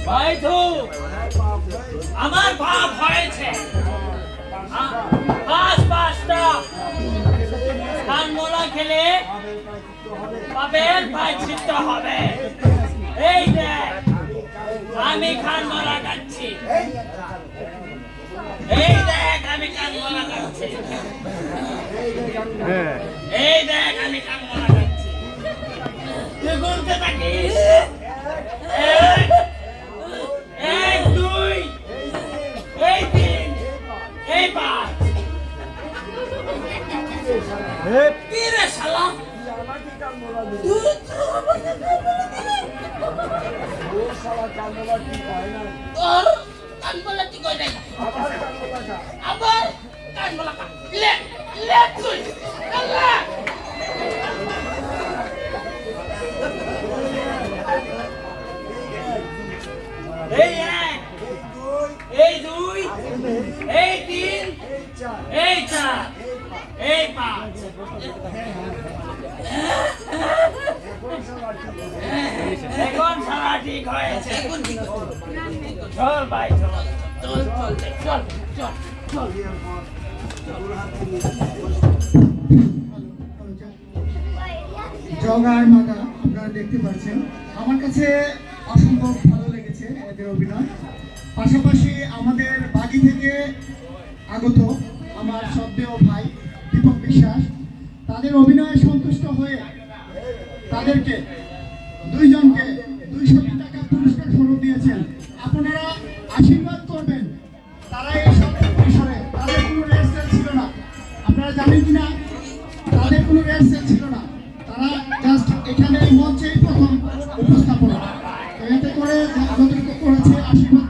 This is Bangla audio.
ভাই তো আমার পাপ হয়েছে, পাঁচটা কানমোলা খেলে পাপের প্রায়শ্চিত্ত হবে। এই দেখ আমি কানমোলা খাচ্ছি, এই দেখ আমি কানমোলা খাচ্ছি, এই দেখ আমি কানমোলা খাচ্ছি। তুই গুনতে থাকিস, এক দুই, এই তিন, এই পাঁচ। কি রে শালা, তোর কানমোলা ঠিক হয় নাই, আবার কানমোলা খা। লে লে তুই আল্লাহ। এই এক, এই দুই, এই তিন, এই চার, এই পাঁচ। এখন সারা ঠিক হয়েছে। চল ভাই চল, চল চল চল চল চল। জগার মাগা আপনারা দেখতে পাচ্ছেন, আমার কাছে অসম্ভব ভালো লেগেছে এদের অভিনয়। পাশাপাশি আমাদের বাগি থেকে আগত আমার শ্রদ্ধেয় ভাই দীপক বিশ্বাস, তাদের অভিনয়ে সন্তুষ্ট হয়ে তাদেরকে দুইজনকে 200 টাকা পুরস্কার স্বরূপ দিয়েছেন। আপনারা আশীর্বাদ করবেন। তারা এইসব বিষয়ে তাদের কোনো রেহার্সাল ছিল না, আপনারা জানেন কিনা? তাদের কোনো রেহার্সাল ছিল না, তারা জাস্ট এখানে মঞ্চেই প্রথম উপস্থাপনা। এতে করে যতটুকু করেছে আশীর্বাদ